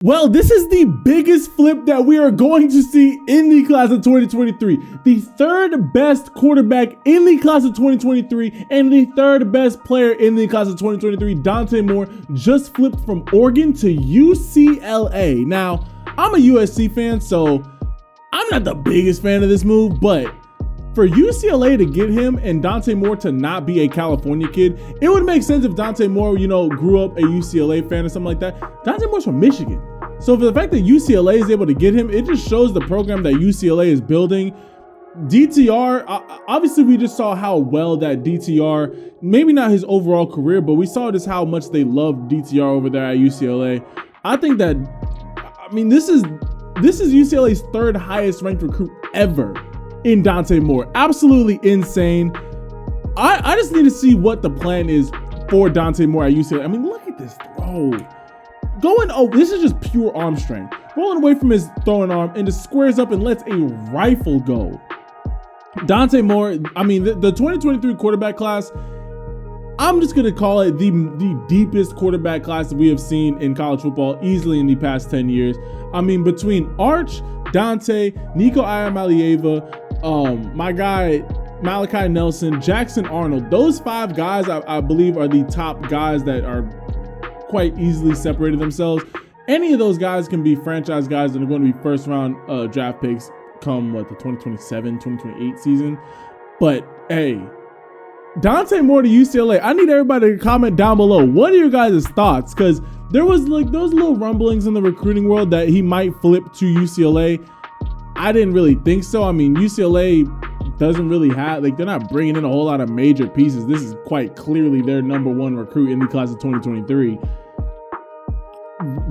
Well, this is the biggest flip that we are going to see in the class of 2023. The third best quarterback in the class of 2023 and the third best player in the class of 2023, Dante Moore, just flipped from Oregon to UCLA. Now, I'm a USC fan, so I'm not the biggest fan of this move, but for UCLA to get him and Dante Moore to not be a California kid, it would make sense if Dante Moore, grew up a UCLA fan or something like that. Dante Moore's from Michigan. So for the fact that UCLA is able to get him, it just shows the program that UCLA is building. DTR, obviously we just saw how well that DTR, maybe not his overall career, but we saw just how much they love DTR over there at UCLA. I think that, this is UCLA's third highest ranked recruit ever in Dante Moore. Absolutely insane. I just need to see what the plan is for Dante Moore at UCLA. Look at this throw. This is just pure arm strength. Rolling away from his throwing arm and just squares up and lets a rifle go. Dante Moore, the 2023 quarterback class, I'm just going to call it the deepest quarterback class that we have seen in college football easily in the past 10 years. Between Arch, Dante, Nico Iamaleava, my guy Malachi Nelson, Jackson Arnold, those five guys I believe are the top guys that are quite easily separated themselves. Any of those guys can be franchise guys that are going to be first round draft picks come the 2027, 2028 season. But hey, Dante Moore to UCLA, I need everybody to comment down below. What are your guys' thoughts? Because there was those little rumblings in the recruiting world that he might flip to UCLA. I didn't really think so. UCLA doesn't really have, they're not bringing in a whole lot of major pieces. This is quite clearly their number one recruit in the class of 2023.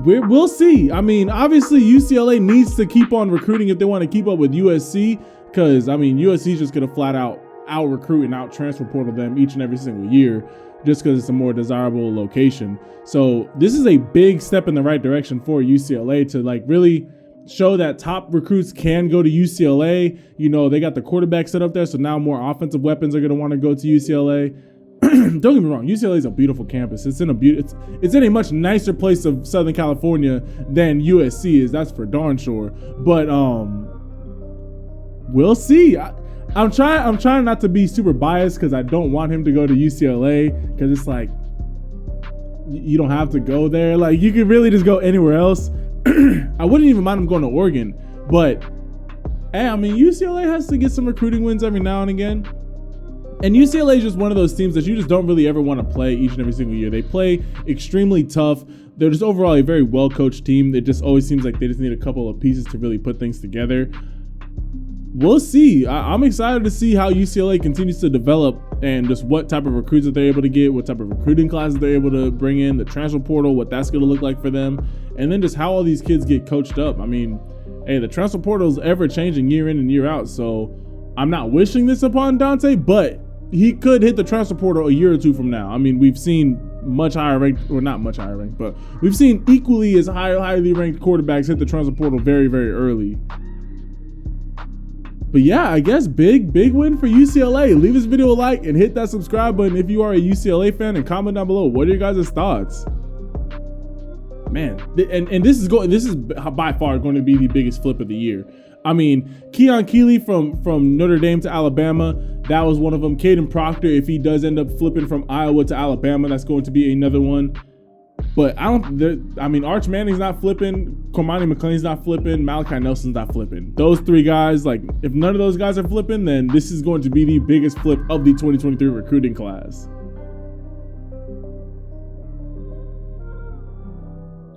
We'll see. Obviously UCLA needs to keep on recruiting if they want to keep up with USC, because USC is just going to flat out recruit and out transfer portal them each and every single year just because it's a more desirable location. So this is a big step in the right direction for UCLA to really show that top recruits can go to UCLA. They got the quarterback set up there, so now more offensive weapons are going to want to go to UCLA. Don't get me wrong, UCLA is a beautiful campus. It's in a much nicer place of Southern California than USC is. That's for darn sure. But we'll see. I'm trying not to be super biased because I don't want him to go to UCLA, because it's you don't have to go there. You could really just go anywhere else. I wouldn't even mind him going to Oregon, but hey, UCLA has to get some recruiting wins every now and again. And UCLA is just one of those teams that you just don't really ever want to play each and every single year. They play extremely tough. They're just overall a very well-coached team. It just always seems like they just need a couple of pieces to really put things together. We'll see. I'm excited to see how UCLA continues to develop and just what type of recruits that they're able to get, what type of recruiting classes they're able to bring in, the transfer portal, what that's going to look like for them, and then just how all these kids get coached up. Hey, the transfer portal is ever changing year in and year out, so I'm not wishing this upon Dante, but he could hit the transfer portal a year or two from now. We've seen much higher ranked, or not much higher ranked, but we've seen equally as highly ranked quarterbacks hit the transfer portal very, very early. But yeah, I guess big win for UCLA. Leave this video a like and hit that subscribe button if you are a UCLA fan, and comment down below what are your guys' thoughts. Man, and this is by far going to be the biggest flip of the year. Keon Keeley from Notre Dame to Alabama, that was one of them. Caden Proctor, if he does end up flipping from Iowa to Alabama, that's going to be another one. But Arch Manning's not flipping, Cormani McClain's not flipping, Malachi Nelson's not flipping. Those three guys, if none of those guys are flipping, then this is going to be the biggest flip of the 2023 recruiting class.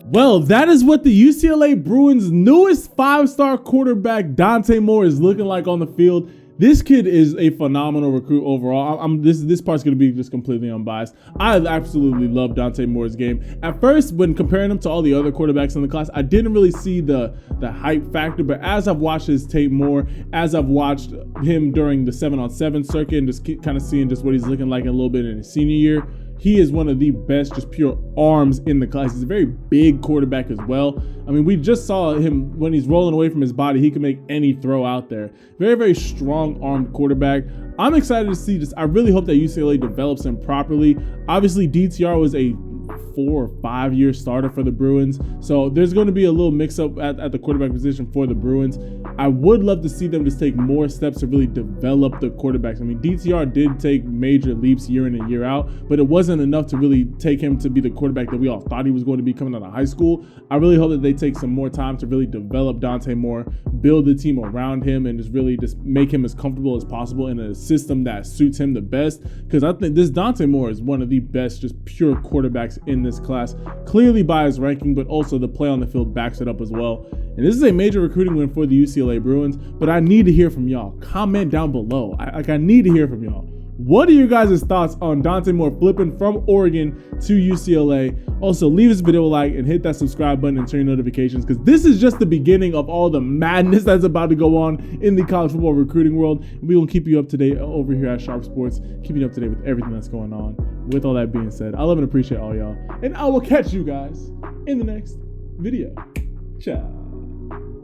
Well, that is what the UCLA Bruins' newest 5-star quarterback, Dante Moore, is looking like on the field. This kid is a phenomenal recruit overall. This part's going to be just completely unbiased. I absolutely love Dante Moore's game. At first, when comparing him to all the other quarterbacks in the class, I didn't really see the hype factor, but as I've watched his tape more, as I've watched him during the 7-on-7 circuit and just kind of seeing just what he's looking like a little bit in his senior year, he is one of the best just pure arms in the class. He's a very big quarterback as well. We just saw him when he's rolling away from his body, he can make any throw out there. Very, very strong armed quarterback. I'm excited to see this. I really hope that UCLA develops him properly. Obviously, DTR was a 4 or 5 year starter for the Bruins. So there's going to be a little mix up at the quarterback position for the Bruins. I would love to see them just take more steps to really develop the quarterbacks. I mean, DTR did take major leaps year in and year out, but it wasn't enough to really take him to be the quarterback that we all thought he was going to be coming out of high school. I really hope that they take some more time to really develop Dante Moore, build the team around him, and just make him as comfortable as possible in a system that suits him the best. Because I think this Dante Moore is one of the best just pure quarterbacks in this class, clearly by his ranking, but also the play on the field backs it up as well. And this is a major recruiting win for the UCLA Bruins, but I need to hear from y'all. Comment down below. I need to hear from y'all. What are your guys' thoughts on Dante Moore flipping from Oregon to UCLA? Also, leave this video a like and hit that subscribe button and turn your notifications, because this is just the beginning of all the madness that's about to go on in the college football recruiting world. We're going to keep you up to date over here at SharpeSports, keeping you up to date with everything that's going on. With all that being said, I love and appreciate all y'all, and I will catch you guys in the next video. Ciao.